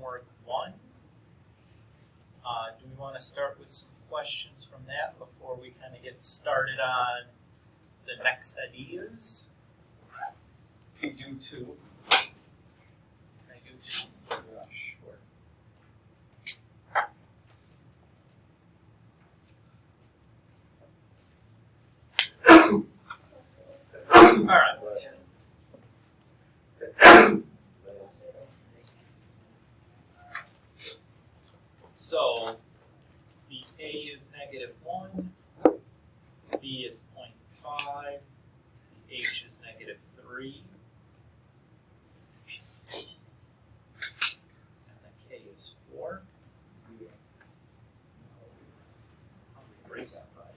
homework 1. Do we want to start with some questions from that before we kind of get started on the next ideas? We do 2. Can I do 2? Sure. All right. So the A is -1, B is 0.5, the H is -3, and the K is 4. I'll erase that by that.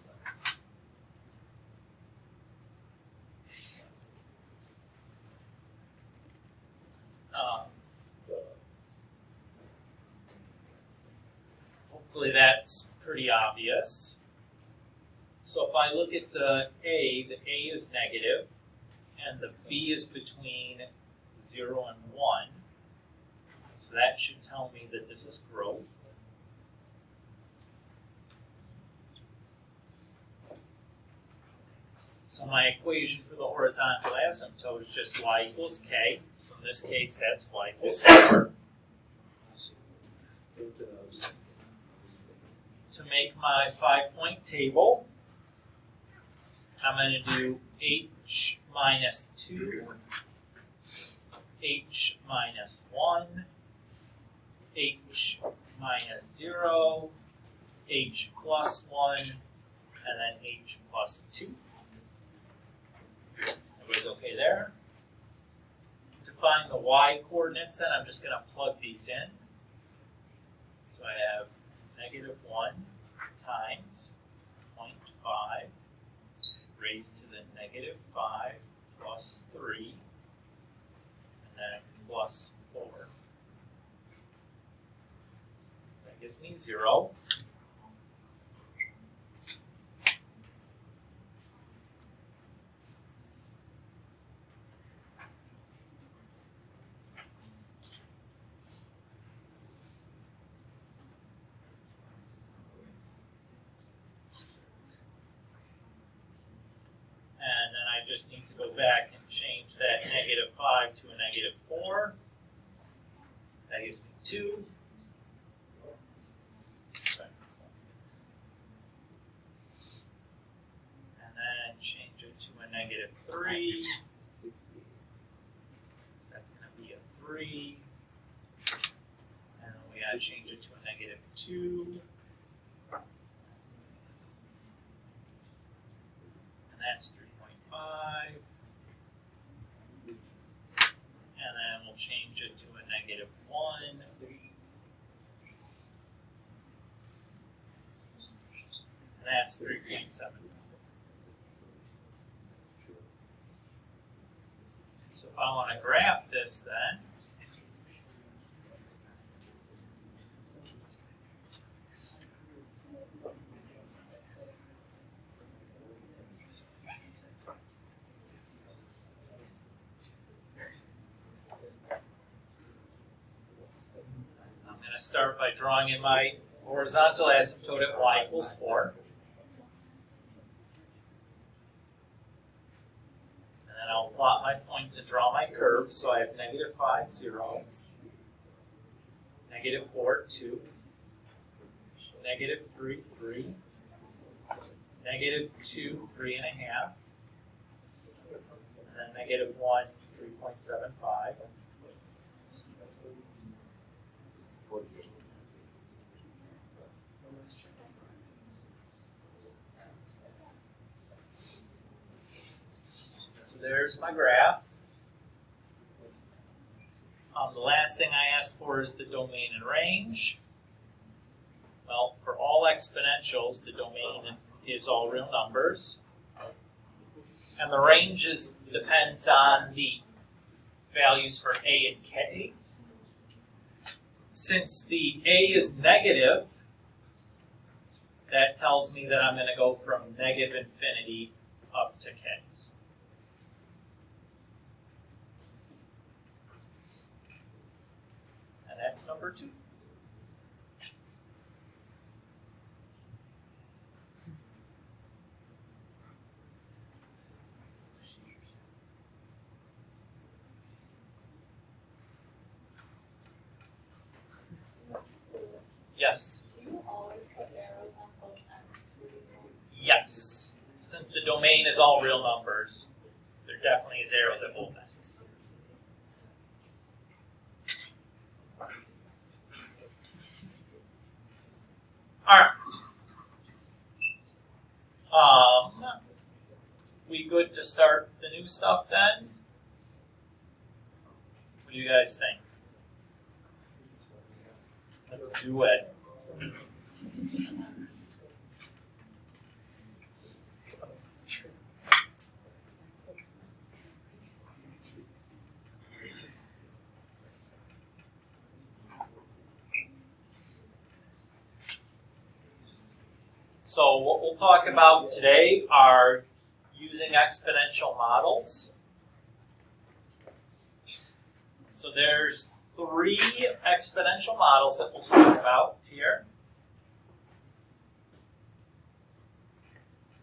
Hopefully that's pretty obvious. So if I look at the A is negative, and the B is between 0 and 1. So that should tell me that this is growth. So my equation for the horizontal asymptote is just y equals k. So in this case, that's y equals 4. To make my 5-point table, I'm going to do h minus 2, h minus 1, h minus 0, h plus 1, and then h plus 2. Everybody's okay there? To find the y coordinates, then I'm just going to plug these in. So I have -1 times 0.5 raised to the -5 plus 3, and then plus 4. So that gives me 0. And then I just need to go back and change that -5 to a -4. That gives me 2. Okay. And then change it to a -3. So that's going to be a 3. And then we got to change it to a -2. And that's 3.5. And then we'll change it to a -1. And that's 3.7. So if I want to graph this then, start by drawing in my horizontal asymptote at y equals 4. And then I'll plot my points and draw my curve. So I have -5, 0, -4, 2, -3, 3, -2, 3.5, and then -1, 3.75. So there's my graph. The last thing I asked for is the domain and range. Well, for all exponentials, the domain is all real numbers. And the range depends on the values for a and k. Since the a is negative, that tells me that I'm going to go from -infinity up to k. And that's number 2. Yes? Do you always put arrows on both ends? Yes. Since the domain is all real numbers, there definitely is arrows at both ends. Alright. We good to start the new stuff then? What do you guys think? Let's do it. So what we'll talk about today are using exponential models. So there's 3 exponential models that we'll talk about here.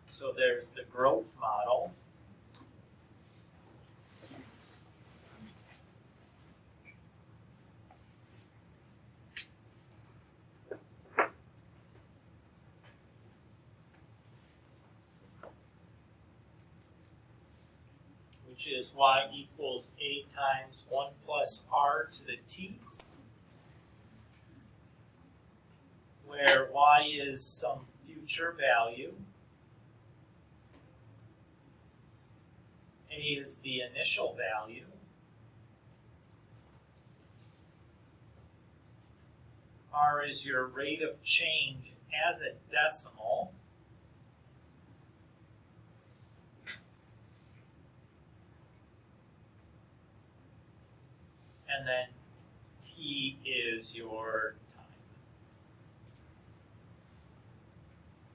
So there's the growth model. Which is y equals a times 1 plus r to the t, where y is some future value, a is the initial value, r is your rate of change as a decimal, and then t is your time.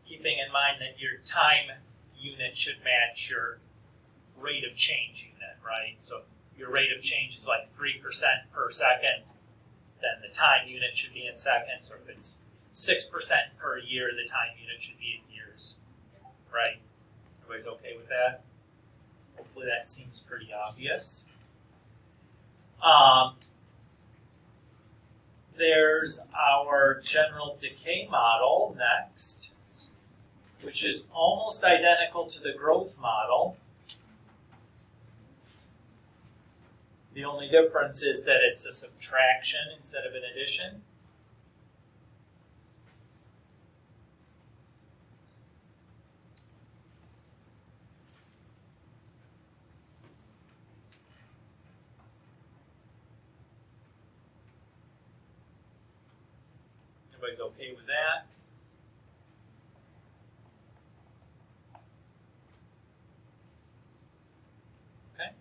Keeping in mind that your time unit should match your rate of change unit, right? So if your rate of change is like 3% per second, then the time unit should be in seconds, or if it's 6% per year, the time unit should be in years, right? Everybody's okay with that? Hopefully that seems pretty obvious. There's our general decay model next, which is almost identical to the growth model. The only difference is that it's a subtraction instead of an addition. Everybody's okay with that? Okay.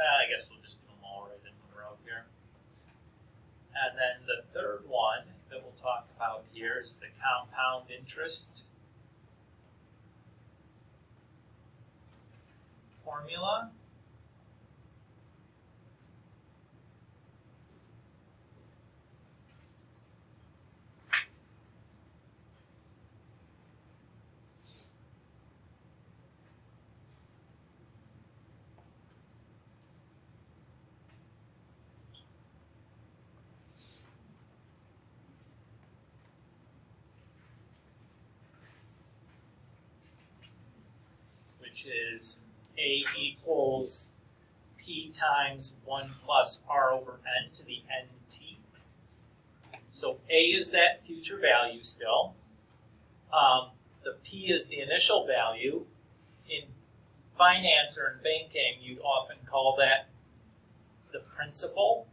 I guess we'll just do them all right in a row here. And then the third one that we'll talk about here is the compound interest formula. Which is a equals p times 1 plus r over n to the nt. So a is that future value still. The p is the initial value. In finance or in banking, you'd often call that the principal.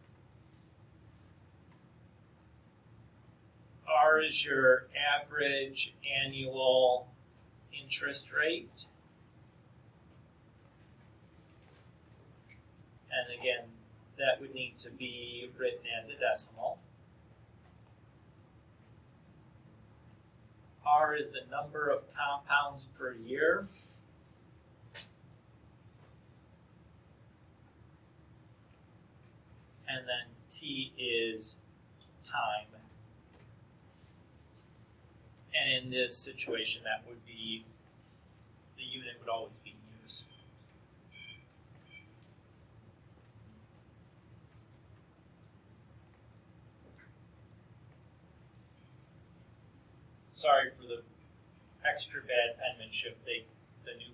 R is your average annual interest rate. And again, that would need to be written as a decimal. R is the number of compounds per year. and then t is time. And in this situation, that would be, the unit would always be years. Sorry for the extra bad penmanship. The new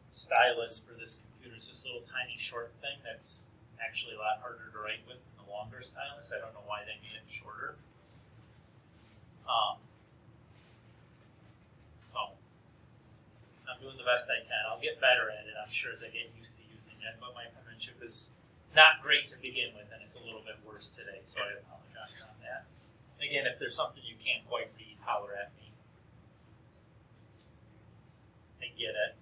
stylus for this computer is this little tiny short thing that's actually a lot harder to write with than the longer stylus. I don't know why they made it shorter. So I'm doing the best I can. I'll get better at it, I'm sure, as I get used to using it. But my penmanship is not great to begin with, and it's a little bit worse today, so I apologize on that. Again, if there's something you can't quite read, holler at me. I get it.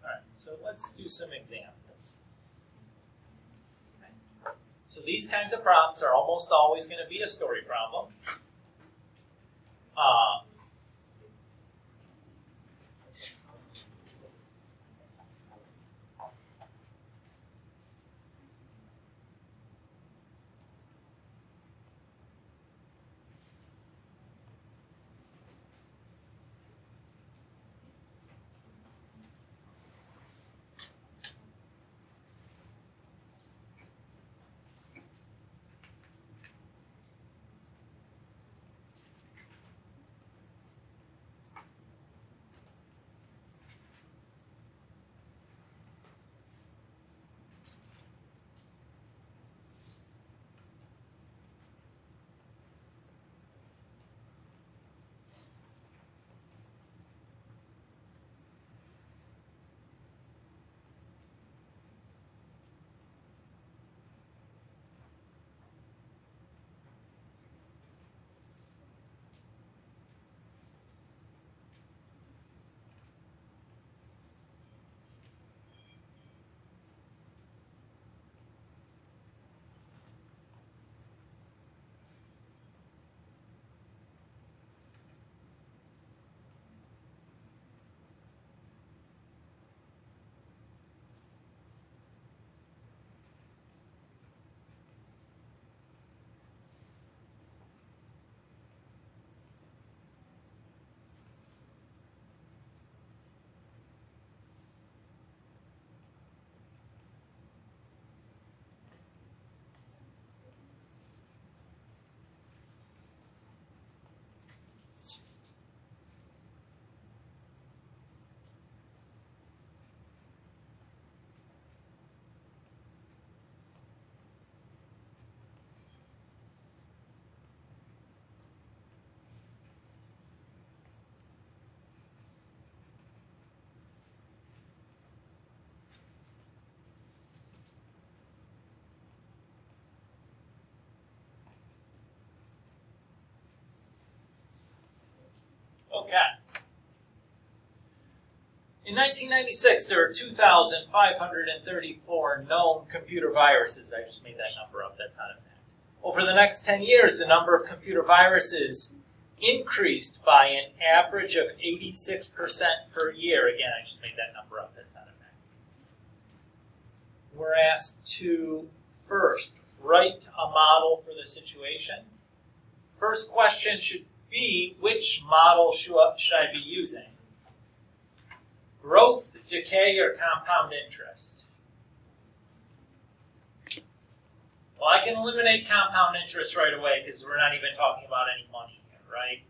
Alright, so let's do some examples. So these kinds of problems are almost always going to be a story problem. Okay. In 1996, there were 2,534 known computer viruses. I just made that number up. That's not a fact. Over the next 10 years, the number of computer viruses increased by an average of 86% per year. Again, I just made that number up. That's not a fact. We're asked to first write a model for the situation. First question should be, which model should I be using? Growth, decay, or compound interest? Well, I can eliminate compound interest right away because we're not even talking about any money here, right?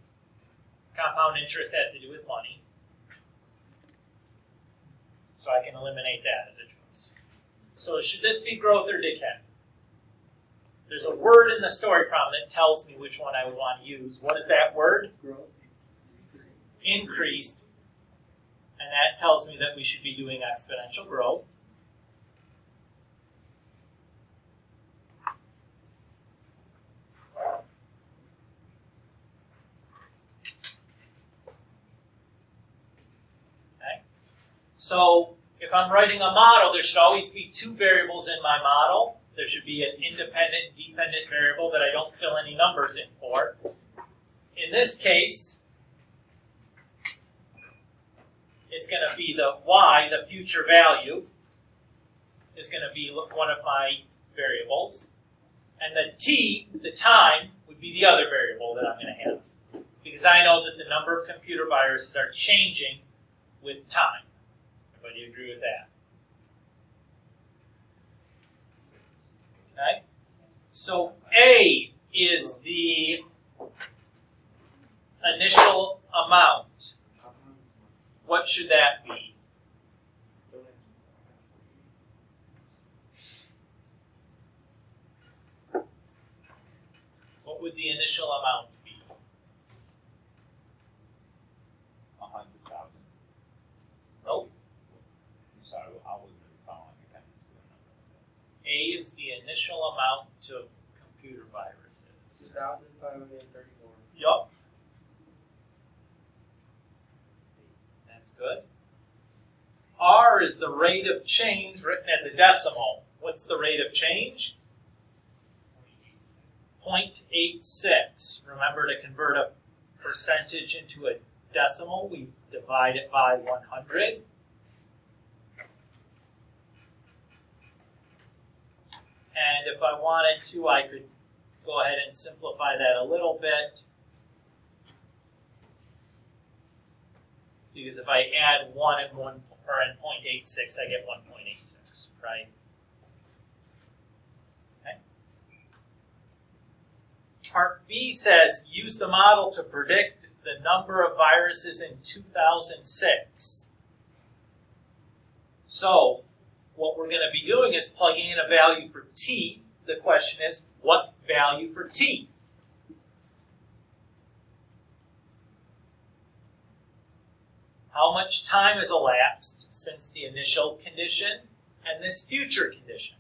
Compound interest has to do with money. So I can eliminate that as a choice. So should this be growth or decay? There's a word in the story problem that tells me which one I would want to use. What is that word? Growth. Increased. And that tells me that we should be doing exponential growth. Okay. So if I'm writing a model, there should always be two variables in my model. There should be an independent, dependent variable that I don't fill any numbers in for. In this case, it's going to be the y, the future value, is going to be one of my variables. And the t, the time, would be the other variable that I'm going to have. Because I know that the number of computer viruses are changing with time. Everybody agree with that? Okay? So A is the initial amount. What should that be? What would the initial amount be? 100,000. Nope. I'm sorry, I wasn't really following the kind of number. A is the initial amount of computer viruses. 2,534. Yup. That's good. R is the rate of change written as a decimal. What's the rate of change? 0.86. Remember, to convert a percentage into a decimal, we divide it by 100. And if I wanted to, I could go ahead and simplify that a little bit. Because if I add 1 and 0.86, I get 1.86, right? Okay. Part B says, use the model to predict the number of viruses in 2006. So, what we're going to be doing is plugging in a value for t. The question is, what value for t? How much time has elapsed since the initial condition and this future condition?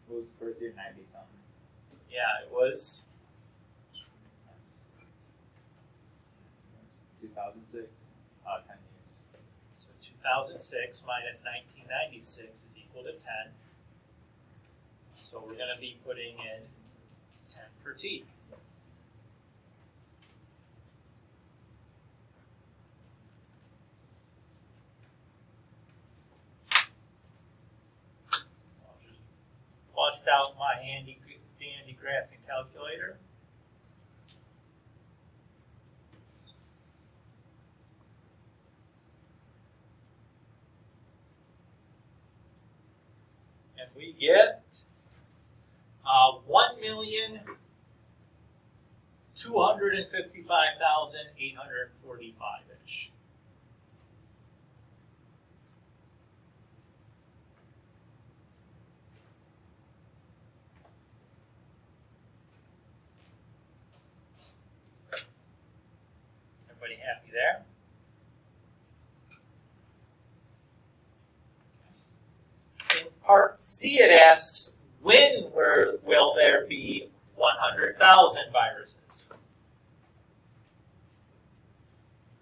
What was the first year? 90 something. Yeah, it was 2006. 10 years. so 2006 minus 1996 is equal to 10. So we're going to be putting in 10 for t. Bust out my handy dandy graphing calculator. And we get 1,255,845-ish. Everybody happy there? In part C, it asks, when will there be 100,000 viruses?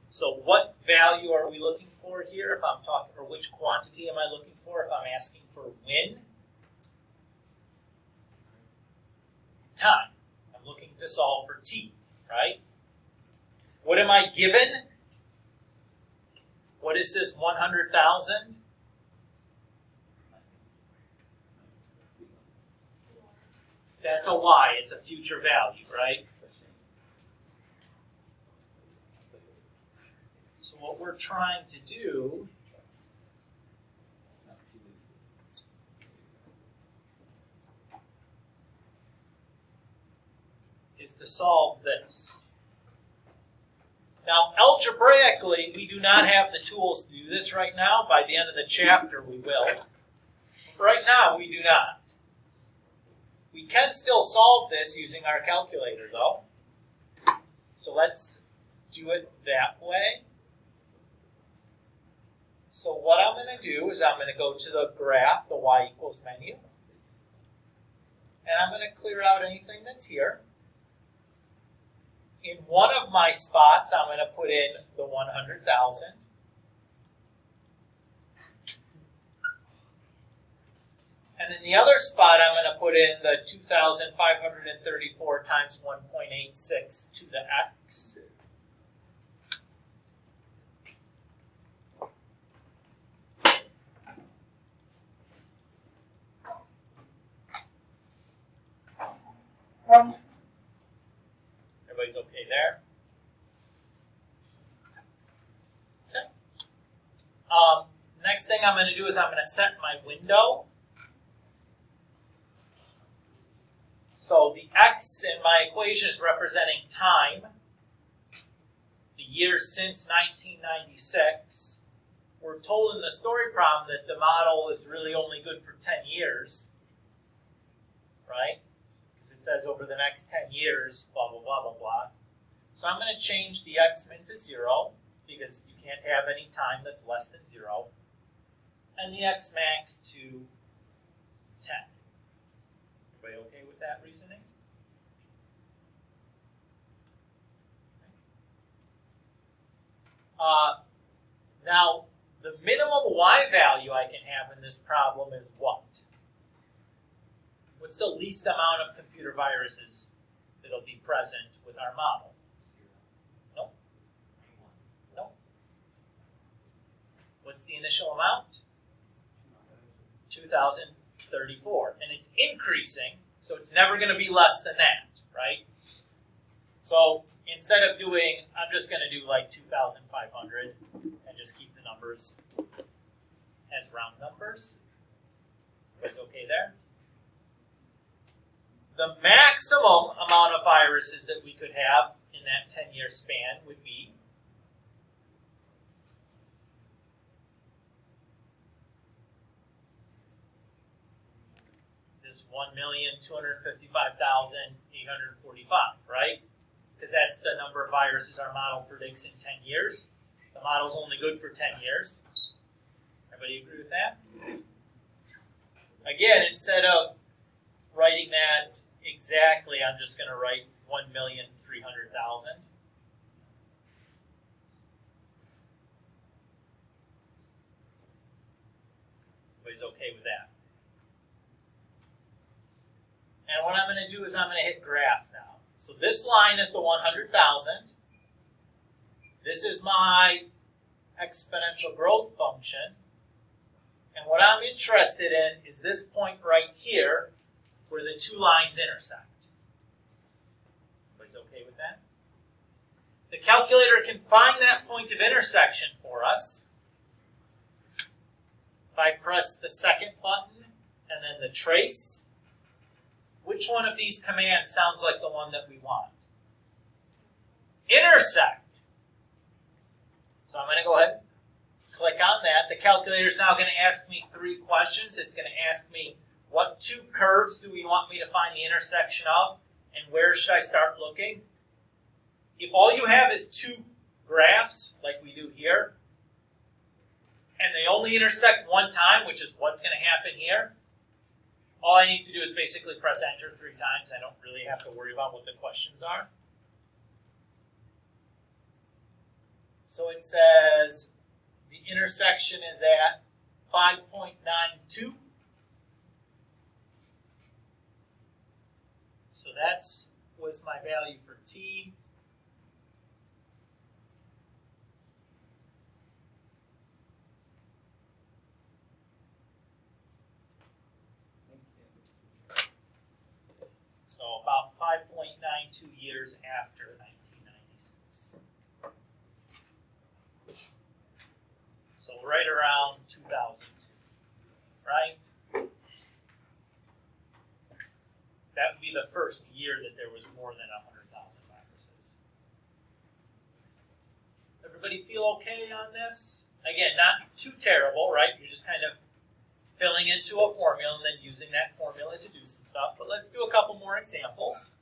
So what value are we looking for here if I'm talking, or which quantity am I looking for if I'm asking for when? Time. I'm looking to solve for t, right? What am I given? What is this 100,000? That's a y, it's a future value, right? So what we're trying to do is to solve this. Now, algebraically, we do not have the tools to do this right now. By the end of the chapter, we will. Right now, we do not. We can still solve this using our calculator, though. So let's do it that way. So what I'm going to do is I'm going to go to the graph, the y equals menu. And I'm going to clear out anything that's here. In one of my spots, I'm going to put in the 100,000. And in the other spot, I'm going to put in the 2,534 times 1.86 to the x. Okay there? Okay. Next thing I'm going to do is I'm going to set my window. So the x in my equation is representing time, the years since 1996. We're told in the story problem that the model is really only good for 10 years, right? Because it says over the next 10 years, blah, blah, blah, blah, blah. So I'm going to change the x min to 0, because you can't have any time that's less than 0, and the x max to 10. Everybody okay with that reasoning? Now, the minimum y value I can have in this problem is what? What's the least amount of computer viruses that'll be present with our model? No? No? What's the initial amount? 2034. And it's increasing, so it's never going to be less than that, right? So instead of doing, I'm just going to do like 2,500 and just keep the numbers as round numbers. Everybody's okay there? The maximum amount of viruses that we could have in that 10-year span would be this 1,255,845, right? Because that's the number of viruses our model predicts in 10 years. The model's only good for 10 years. Everybody agree with that? Again, instead of writing that exactly, I'm just going to write 1,300,000. Everybody's okay with that? And what I'm going to do is I'm going to hit graph now. So this line is the 100,000. This is my exponential growth function. And what I'm interested in is this point right here where the two lines intersect. Everybody's okay with that? The calculator can find that point of intersection for us. If I press the second button and then the trace, which one of these commands sounds like the one that we want? Intersect. So I'm going to go ahead and click on that. The calculator is now going to ask me 3 questions. It's going to ask me, what 2 curves do we want me to find the intersection of, and where should I start looking? If all you have is 2 graphs, like we do here, and they only intersect one time, which is what's going to happen here, all I need to do is basically press enter 3 times. I don't really have to worry about what the questions are. So it says the intersection is at 5.92. So that's was my value for t. So about 5.92 years after 1996. So right around 2002, right? That would be the first year that there was more than 100,000 viruses. Everybody feel okay on this? Again, not too terrible, right? You're just kind of filling into a formula and then using that formula to do some stuff. But let's do a couple more examples.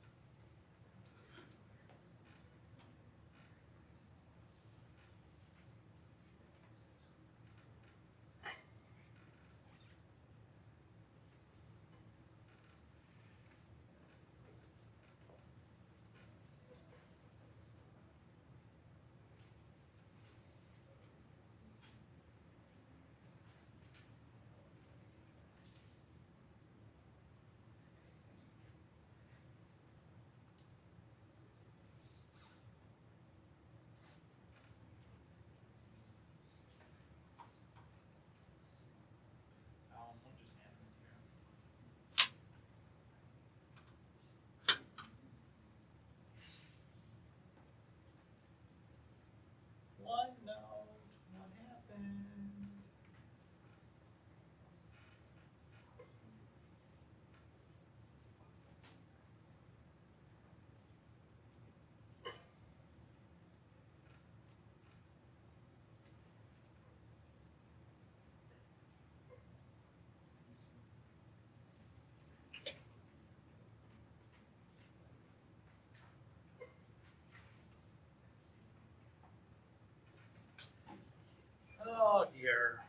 Oh dear.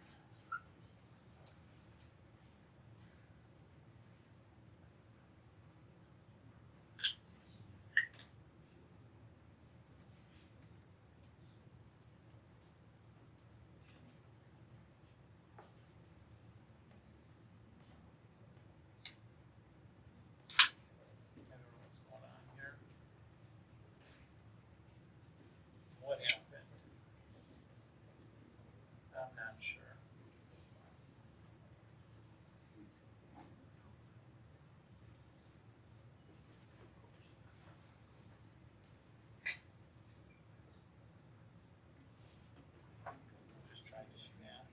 I don't know what's going on here. What happened? I'm not sure. I'm just trying to do that.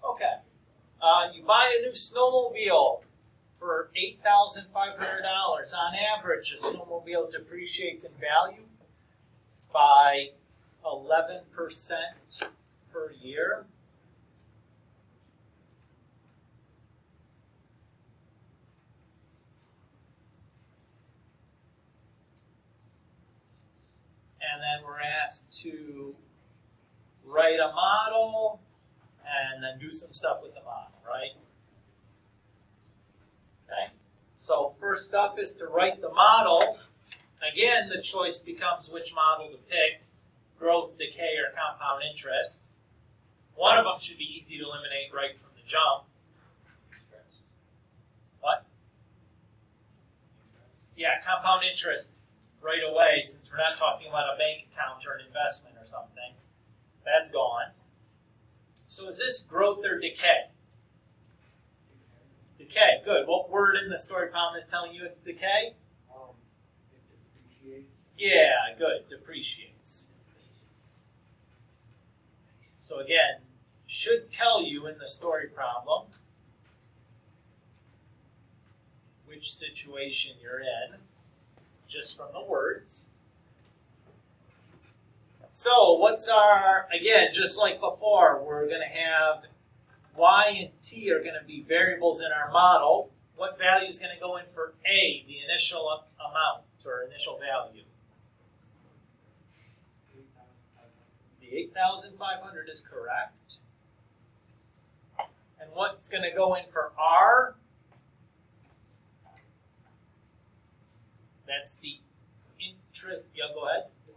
Okay. You buy a new snowmobile for $8,500. On average, a snowmobile depreciates in value by 11% per year. And then we're asked to write a model and then do some stuff with the model, right? Okay. So first up is to write the model. Again, the choice becomes which model to pick, growth, decay, or compound interest. One of them should be easy to eliminate right from the jump. What? Yeah, compound interest right away, since we're not talking about a bank account or an investment or something. That's gone. So is this growth or decay? Decay, good. What word in the story problem is telling you it's decay? It depreciates. Yeah, good, depreciates. So again, should tell you in the story problem which situation you're in, just from the words. So what's our, again, just like before, we're going to have y and t are going to be variables in our model. What value is going to go in for a, the initial amount or initial value? The 8,500 is correct. And what's going to go in for R? That's the interest. Yeah, go ahead. 11%.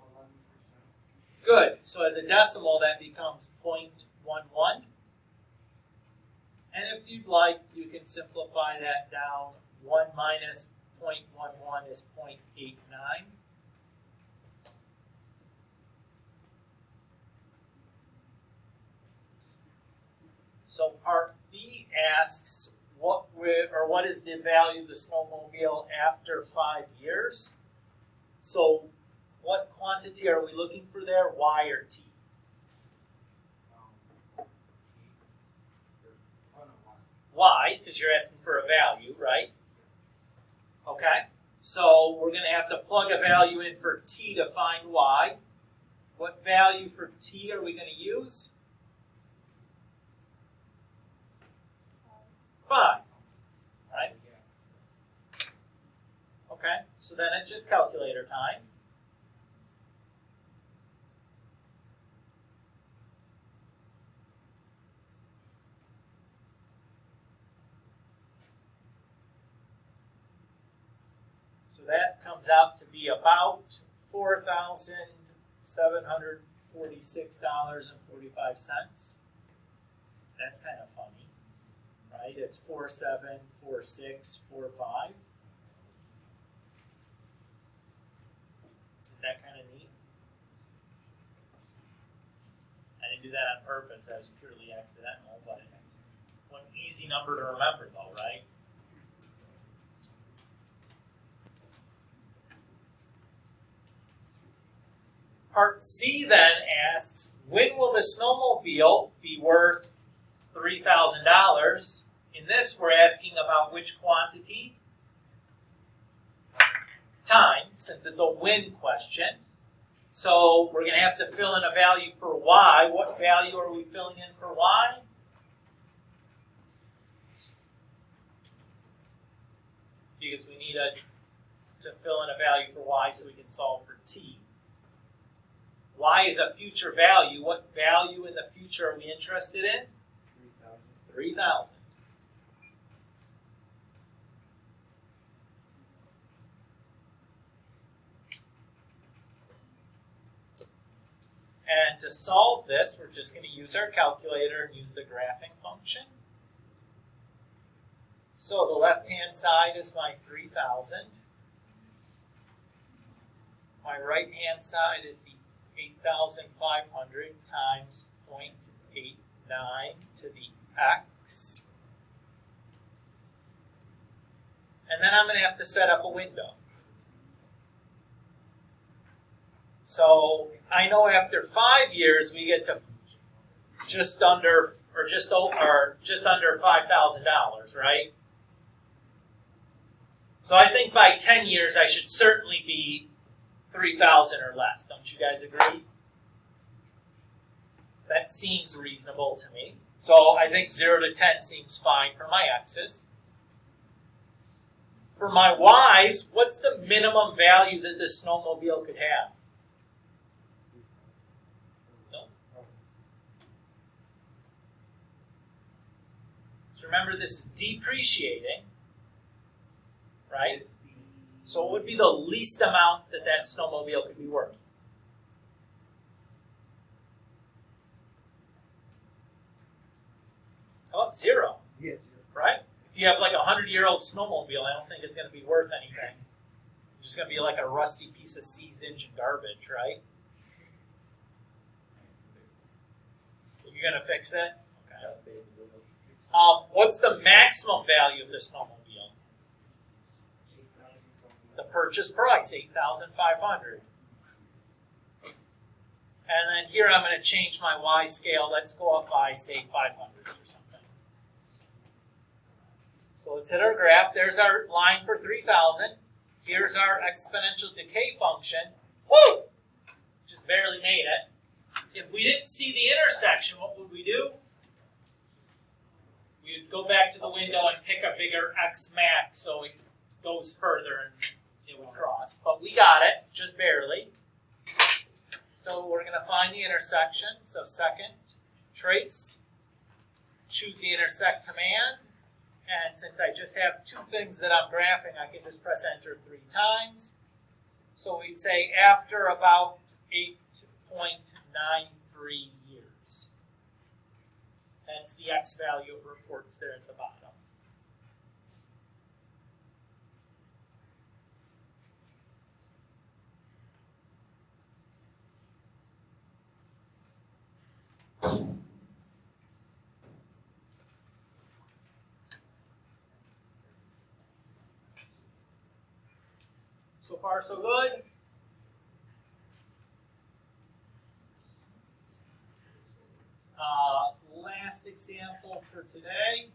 Good. So as a decimal, that becomes 0.11. And if you'd like, you can simplify that down. 1 minus 0.11 is 0.89. So part B asks what is the value of the snowmobile after 5 years? So what quantity are we looking for there, Y or T? Y, because you're asking for a value, right? Okay, so we're going to have to plug a value in for T to find Y. What value for T are we going to use? 5, right? Okay, so then it's just calculator time. So that comes out to be about $4,746.45. That's kind of funny, right? It's 474645. Isn't that kind of neat? I didn't do that on purpose. That was purely accidental, but one easy number to remember, though, right? Part C then asks, when will the snowmobile be worth $3,000? In this, we're asking about which quantity? Time, since it's a when question. So we're going to have to fill in a value for Y. What value are we filling in for Y? Because we need to fill in a value for Y so we can solve for T. Y is a future value. What value in the future are we interested in? 3,000. And to solve this, we're just going to use our calculator and use the graphing function. So the left-hand side is my 3,000. My right-hand side is the 8,500 times 0.89 to the x. And then I'm going to have to set up a window. So I know after 5 years we get to just under $5,000, right? So I think by 10 years I should certainly be 3,000 or less. Don't you guys agree? That seems reasonable to me. So I think 0 to 10 seems fine for my x's. For my y's, what's the minimum value that this snowmobile could have? No. So remember, this is depreciating, right? So what would be the least amount that that snowmobile could be worth? How about 0? Yes. Right? If you have like a 100-year-old snowmobile, I don't think it's going to be worth anything. It's just going to be like a rusty piece of seized engine garbage, right? You're going to fix it? Okay. What's the maximum value of the snowmobile? The purchase price, $8,500. And then here I'm going to change my Y scale. Let's go up by, say, 500 or something. So let's hit our graph. There's our line for 3,000. Here's our exponential decay function. Woo! Just barely made it. If we didn't see the intersection, what would we do? We would go back to the window and pick a bigger X max so it goes further and it would cross. But we got it, just barely. So we're going to find the intersection. So second, trace. choose the intersect command, and since I just have two things that I'm graphing, I can just press enter 3 times. So we'd say after about 8.93 years. That's the X value it reports there at the bottom. So far, so good. Last example for today.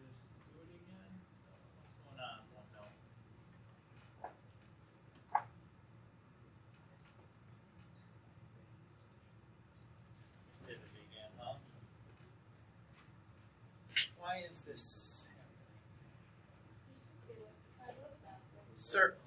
Just do it again. What's going on? Oh, no. Did it again, huh? Why is this happening? Certainly.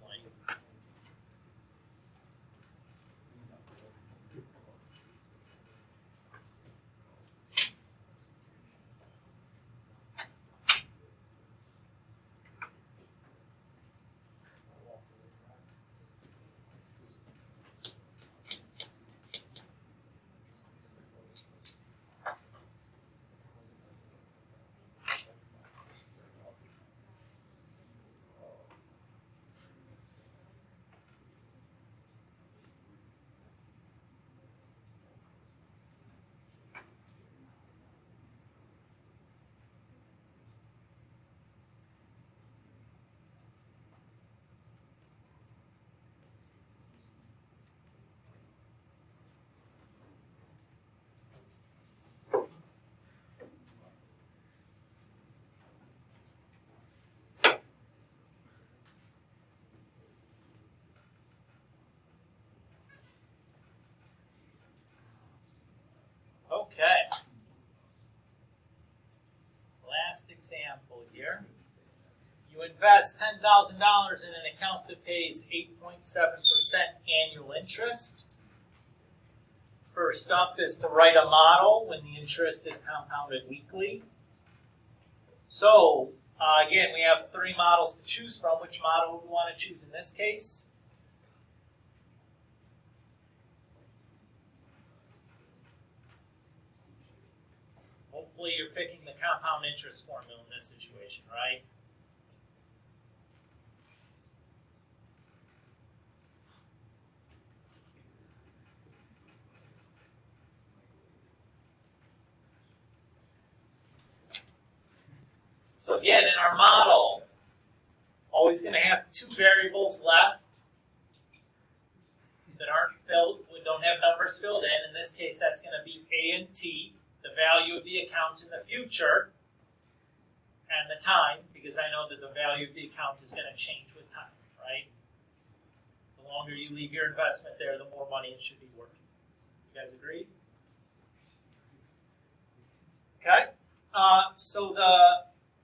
Okay. Last example here. You invest $10,000 in an account that pays 8.7% annual interest. First up is to write a model when the interest is compounded weekly. So, again, we have 3 models to choose from. Which model would we want to choose in this case? Hopefully you're picking the compound interest formula in this situation, right? So again, in our model, always going to have 2 variables left that aren't filled, we don't have numbers filled in. In this case, that's going to be A and T, the value of the account in the future and the time, because I know that the value of the account is going to change with time, right? The longer you leave your investment there, the more money it should be worth. You guys agree? Okay. So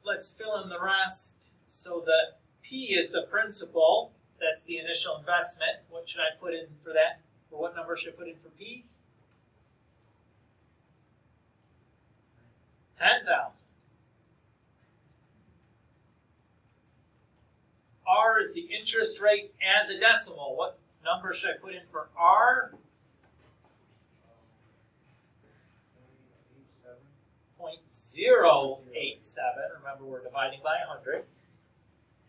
let's fill in the rest. So the P is the principal. That's the initial investment. What should I put in for that? For what number should I put in for P? 10,000. R is the interest rate as a decimal. What number should I put in for R? 0.087. Remember, we're dividing by 100.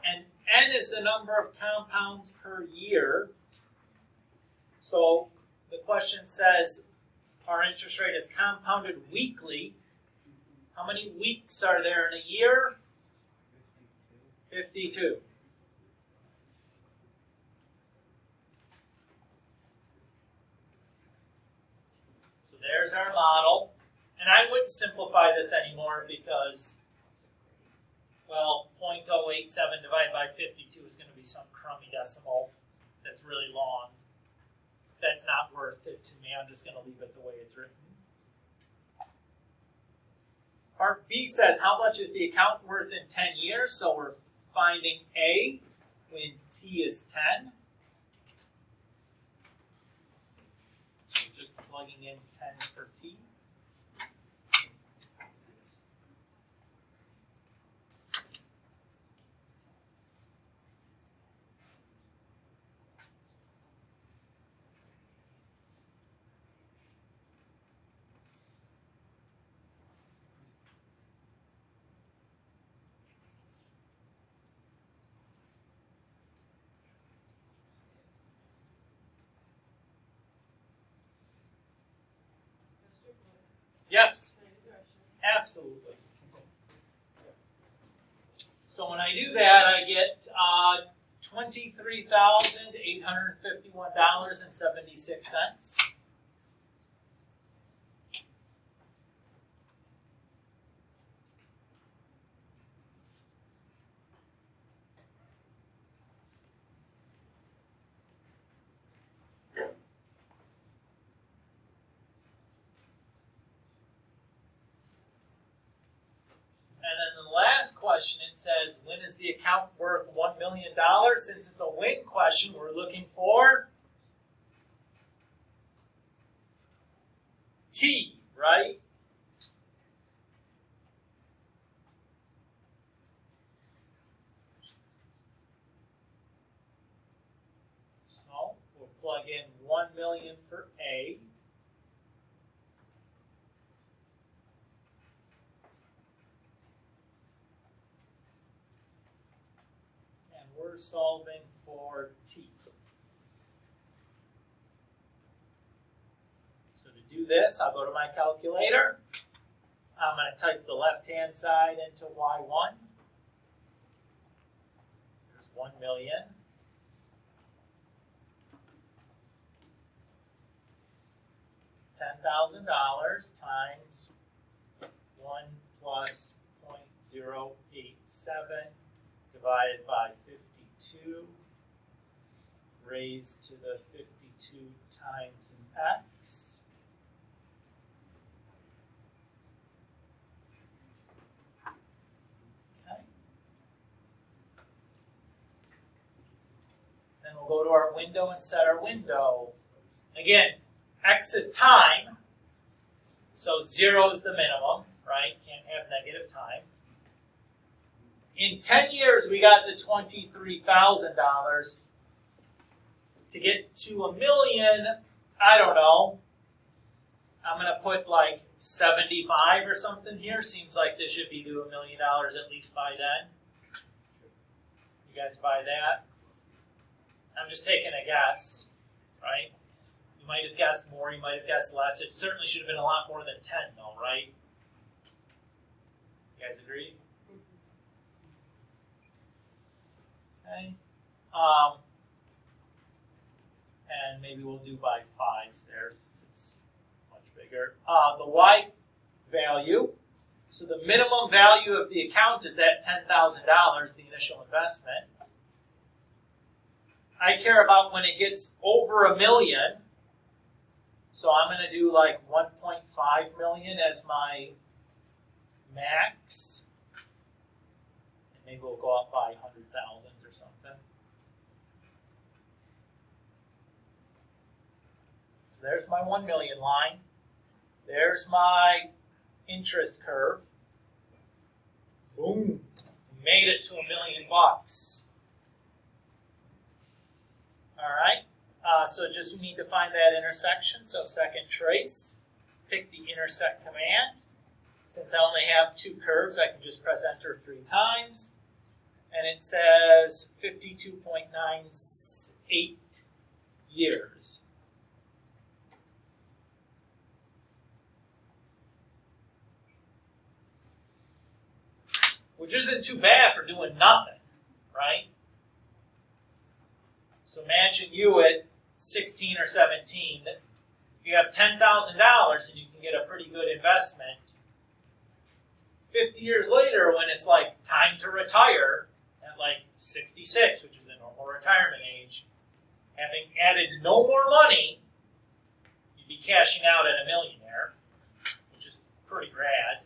And N is the number of compounds per year. So the question says our interest rate is compounded weekly. How many weeks are there in a year? 52. So there's our model. And I wouldn't simplify this anymore because, well, 0.087 divided by 52 is going to be some crummy decimal that's really long. That's not worth it to me. I'm just going to leave it the way it's written. Part B says, how much is the account worth in 10 years? So we're finding A when T is 10. So we're just plugging in 10 for T. Yes, absolutely. So when I do that, I get $23,851.76. And then the last question, it says, when is the account worth $1 million? Since it's a when question, we're looking for T, right? So we'll plug in 1 million for A. We're solving for T. So to do this, I'll go to my calculator. I'm going to type the left-hand side into Y1. There's 1 million. $10,000 times 1 plus 0.087 divided by 52 raised to the 52 times an x. Okay. Then we'll go to our window and set our window. Again, x is time, so 0 is the minimum, right? Can't have negative time. In 10 years, we got to $23,000. To get to $1 million, I don't know. I'm going to put like 75 or something here. Seems like this should be to $1 million at least by then. You guys buy that? I'm just taking a guess, right? You might have guessed more, you might have guessed less. It certainly should have been a lot more than 10 though, right? You guys agree? Okay. And maybe we'll do by 5s there since it's much bigger. The y value. So the minimum value of the account is that $10,000, the initial investment. I care about when it gets over $1 million. So I'm going to do like 1.5 million as my max. And maybe we'll go up by 100,000 or something. So there's my 1 million line. There's my interest curve. Boom. Made it to $1 million. All right. So just we need to find that intersection. So second trace, pick the intersect command. Since I only have 2 curves, I can just press enter 3 times. And it says 52.98 years. Which isn't too bad for doing nothing, right? So imagine you at 16 or 17. If you have $10,000 and you can get a pretty good investment, 50 years later when it's like time to retire at like 66, which is the normal retirement age, having added no more money, you'd be cashing out at a millionaire, which is pretty rad.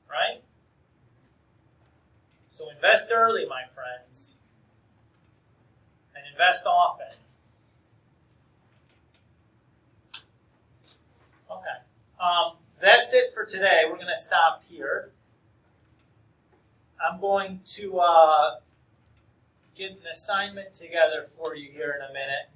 Right? So invest early, my friends, and invest often. Okay. That's it for today. We're going to stop here. I'm going to get an assignment together for you here in a minute.